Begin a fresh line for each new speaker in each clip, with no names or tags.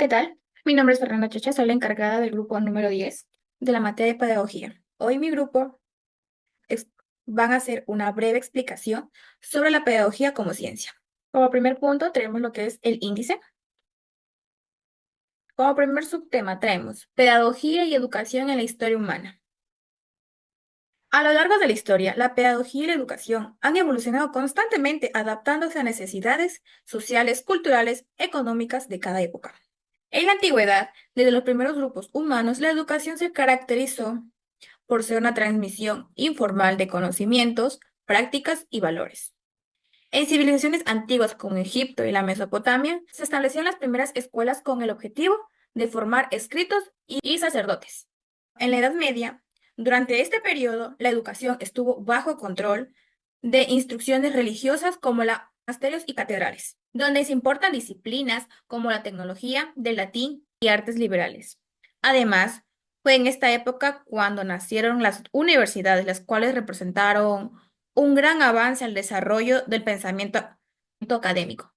¿qué tal? Mi nombre es Fernanda Chocha, soy la encargada del grupo número 10 de la materia de pedagogía. Hoy mi grupo ex- van a hacer una breve explicación sobre la pedagogía como ciencia. Como primer punto tenemos lo que es el índice. Como primer subtema traemos pedagogía y educación en la historia humana. A lo largo de la historia, la pedagogía y la educación han evolucionado constantemente adaptándose a necesidades sociales, culturales, económicas de cada época. En la antigüedad, desde los primeros grupos humanos, la educación se caracterizó por ser una transmisión informal de conocimientos, prácticas y valores. En civilizaciones antiguas como Egipto y la Mesopotamia, se establecieron las primeras escuelas con el objetivo de formar escritos y sacerdotes. En la Edad Media, durante este periodo, la educación estuvo bajo control de instrucciones religiosas como los monasterios y catedrales, donde se importan disciplinas como la tecnología, del latín y artes liberales. Además, fue en esta época cuando nacieron las universidades, las cuales representaron un gran avance al desarrollo del pensamiento académico.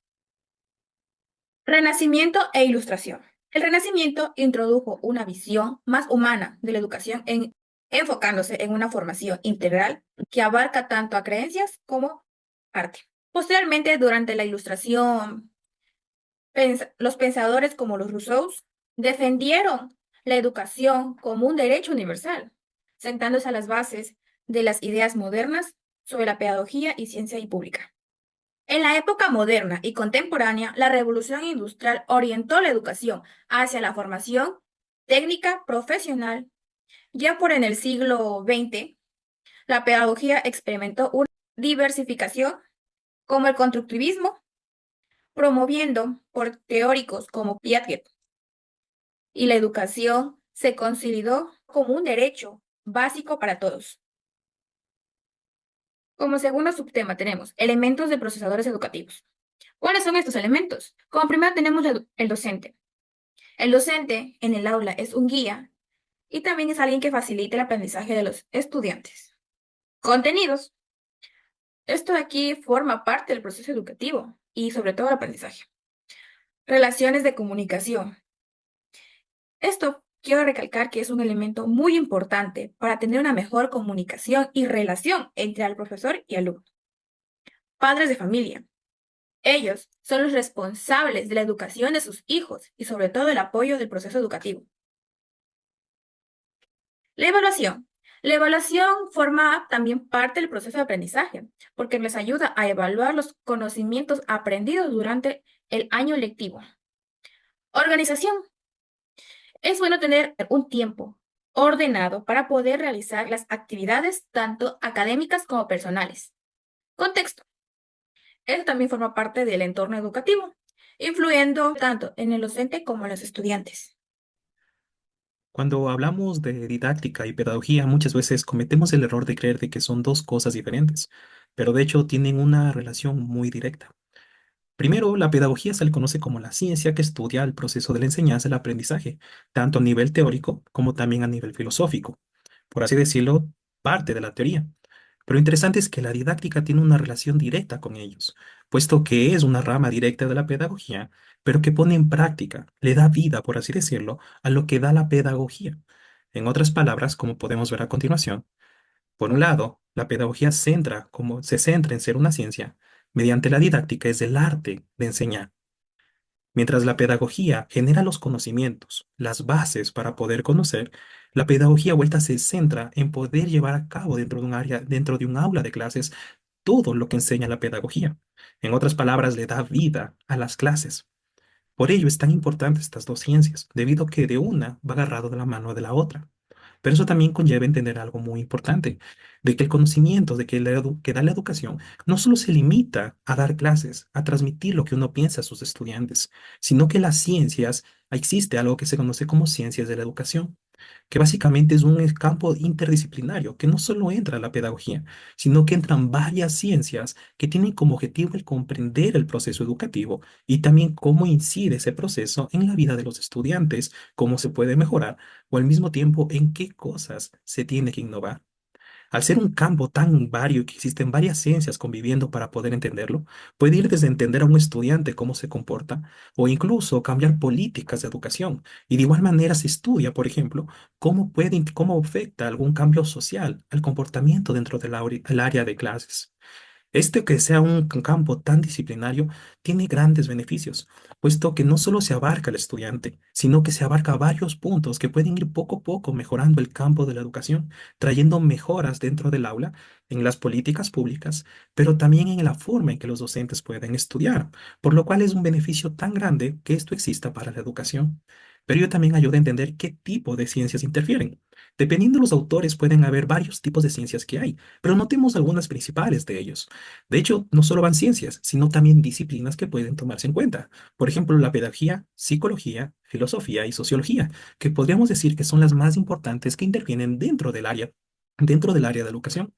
Renacimiento e Ilustración. El Renacimiento introdujo una visión más humana de la educación enfocándose en una formación integral que abarca tanto a creencias como arte. Posteriormente, durante la Ilustración, los pensadores como los Rousseau defendieron la educación como un derecho universal, sentándose a las bases de las ideas modernas sobre la pedagogía y ciencia y pública. En la época moderna y contemporánea, la revolución industrial orientó la educación hacia la formación técnica profesional. Ya por en el siglo XX, la pedagogía experimentó una diversificación como el constructivismo, promoviendo por teóricos como Piaget, y la educación se consolidó como un derecho básico para todos. Como segundo subtema tenemos elementos de procesadores educativos. ¿Cuáles son estos elementos? Como primero tenemos el docente. El docente en el aula es un guía y también es alguien que facilita el aprendizaje de los estudiantes. Contenidos. Esto de aquí forma parte del proceso educativo y sobre todo el aprendizaje. Relaciones de comunicación. Esto quiero recalcar que es un elemento muy importante para tener una mejor comunicación y relación entre el profesor y alumno. Padres de familia. Ellos son los responsables de la educación de sus hijos y sobre todo el apoyo del proceso educativo. La evaluación. La evaluación forma también parte del proceso de aprendizaje, porque les ayuda a evaluar los conocimientos aprendidos durante el año lectivo. Organización. Es bueno tener un tiempo ordenado para poder realizar las actividades tanto académicas como personales. Contexto. Esto también forma parte del entorno educativo, influyendo tanto en el docente como en los estudiantes.
Cuando hablamos de didáctica y pedagogía, muchas veces cometemos el error de creer de que son dos cosas diferentes, pero de hecho tienen una relación muy directa. Primero, la pedagogía se le conoce como la ciencia que estudia el proceso de la enseñanza y el aprendizaje, tanto a nivel teórico como también a nivel filosófico. Por así decirlo, parte de la teoría. Pero lo interesante es que la didáctica tiene una relación directa con ellos, puesto que es una rama directa de la pedagogía, pero que pone en práctica, le da vida, por así decirlo, a lo que da la pedagogía. En otras palabras, como podemos ver a continuación, por un lado, la pedagogía se centra en ser una ciencia, mediante la didáctica es el arte de enseñar. Mientras la pedagogía genera los conocimientos, las bases para poder conocer, la pedagogía vuelta se centra en poder llevar a cabo dentro de un área, dentro de un aula de clases, todo lo que enseña la pedagogía. En otras palabras, le da vida a las clases. Por ello es tan importante estas dos ciencias, debido a que de una va agarrado de la mano de la otra. Pero eso también conlleva entender algo muy importante, de que el conocimiento que da la educación no solo se limita a dar clases, a transmitir lo que uno piensa a sus estudiantes, sino que las ciencias, existe algo que se conoce como ciencias de la educación, que básicamente es un campo interdisciplinario que no solo entra a la pedagogía, sino que entran varias ciencias que tienen como objetivo el comprender el proceso educativo y también cómo incide ese proceso en la vida de los estudiantes, cómo se puede mejorar o al mismo tiempo en qué cosas se tiene que innovar. Al ser un campo tan vario que existen varias ciencias conviviendo para poder entenderlo, puede ir desde entender a un estudiante cómo se comporta o incluso cambiar políticas de educación. Y de igual manera se estudia, por ejemplo, cómo afecta algún cambio social al comportamiento dentro del el área de clases. Este que sea un campo tan disciplinario tiene grandes beneficios, puesto que no solo se abarca al estudiante, sino que se abarca varios puntos que pueden ir poco a poco mejorando el campo de la educación, trayendo mejoras dentro del aula, en las políticas públicas, pero también en la forma en que los docentes pueden estudiar, por lo cual es un beneficio tan grande que esto exista para la educación. Pero ello también ayuda a entender qué tipo de ciencias interfieren. Dependiendo de los autores, pueden haber varios tipos de ciencias que hay, pero notemos algunas principales de ellos. De hecho, no solo van ciencias, sino también disciplinas que pueden tomarse en cuenta. Por ejemplo, la pedagogía, psicología, filosofía y sociología, que podríamos decir que son las más importantes que intervienen dentro del área de educación.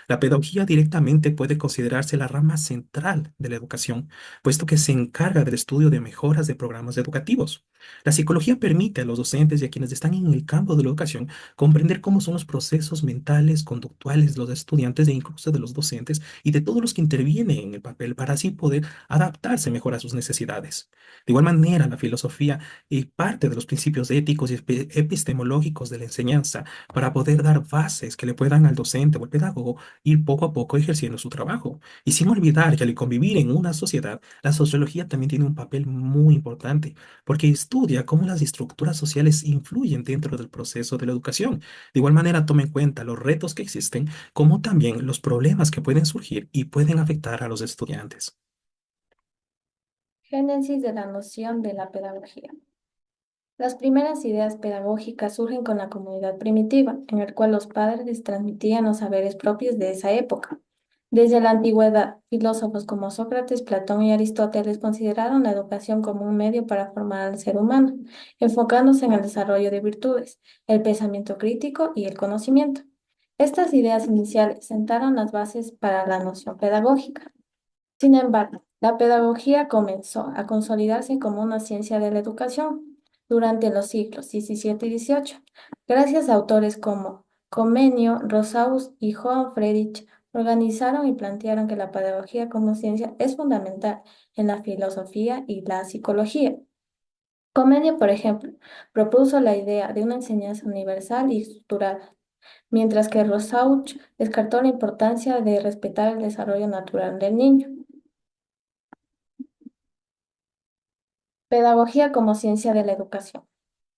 La pedagogía directamente puede considerarse la rama central de la educación, puesto que se encarga del estudio de mejoras de programas educativos. La psicología permite a los docentes y a quienes están en el campo de la educación comprender cómo son los procesos mentales, conductuales de los estudiantes e incluso de los docentes y de todos los que intervienen en el papel para así poder adaptarse mejor a sus necesidades. De igual manera, la filosofía y parte de los principios éticos y epistemológicos de la enseñanza para poder dar bases que le puedan al docente o al pedagogo ir poco a poco ejerciendo su trabajo. Y sin olvidar que al convivir en una sociedad, la sociología también tiene un papel muy importante, porque estudia cómo las estructuras sociales influyen dentro del proceso de la educación. De igual manera, toma en cuenta los retos que existen, como también los problemas que pueden surgir y pueden afectar a los estudiantes.
Génesis de la noción de la pedagogía. Las primeras ideas pedagógicas surgen con la comunidad primitiva, en el cual los padres transmitían los saberes propios de esa época. Desde la antigüedad, filósofos como Sócrates, Platón y Aristóteles consideraron la educación como un medio para formar al ser humano, enfocándose en el desarrollo de virtudes, el pensamiento crítico y el conocimiento. Estas ideas iniciales sentaron las bases para la noción pedagógica. Sin embargo, la pedagogía comenzó a consolidarse como una ciencia de la educación durante los siglos XVII y XVIII, gracias a autores como Comenio, Rosaus y Johann Friedrich. Organizaron y plantearon que la pedagogía como ciencia es fundamental en la filosofía y la psicología. Comenio, por ejemplo, propuso la idea de una enseñanza universal y estructurada, mientras que Rosaus descartó la importancia de respetar el desarrollo natural del niño. Pedagogía como ciencia de la educación.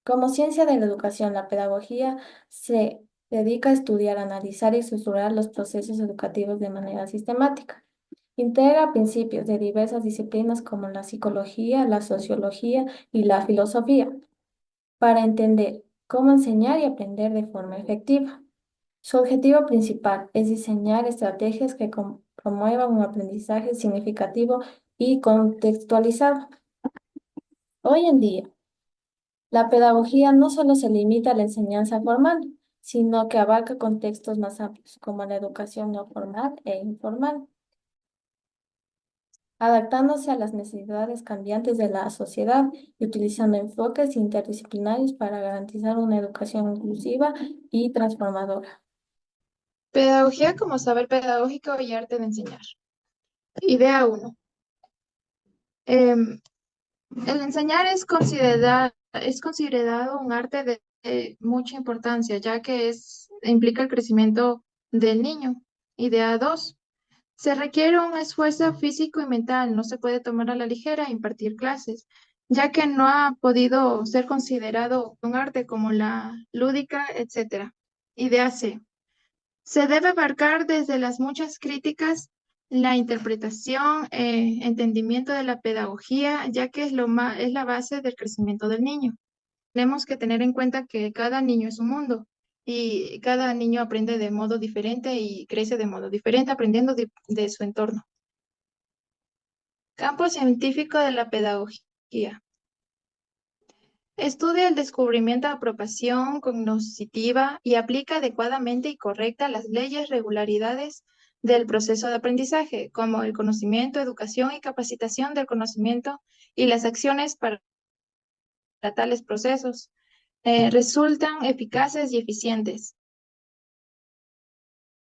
Como ciencia de la educación, la pedagogía se dedica a estudiar, analizar y estructurar los procesos educativos de manera sistemática. Integra principios de diversas disciplinas como la psicología, la sociología y la filosofía para entender cómo enseñar y aprender de forma efectiva. Su objetivo principal es diseñar estrategias que promuevan un aprendizaje significativo y contextualizado. Hoy en día, la pedagogía no solo se limita a la enseñanza formal, sino que abarca contextos más amplios, como la educación no formal e informal, adaptándose a las necesidades cambiantes de la sociedad y utilizando enfoques interdisciplinarios para garantizar una educación inclusiva y transformadora.
Pedagogía como saber pedagógico y arte de enseñar. Idea 1. El enseñar es considerado un arte de mucha importancia, ya que implica el crecimiento del niño. Idea 2. Se requiere un esfuerzo físico y mental, no se puede tomar a la ligera impartir clases, ya que no ha podido ser considerado un arte como la lúdica, etc. Idea C. Se debe abarcar desde las muchas críticas la interpretación, entendimiento de la pedagogía, ya que es la base del crecimiento del niño. Tenemos que tener en cuenta que cada niño es un mundo y cada niño aprende de modo diferente y crece de modo diferente, aprendiendo de su entorno. Campo científico de la pedagogía. Estudia el descubrimiento, apropiación cognitiva y aplica adecuadamente y correcta las leyes, regularidades del proceso de aprendizaje, como el conocimiento, educación y capacitación del conocimiento y las acciones para tales procesos resultan eficaces y eficientes.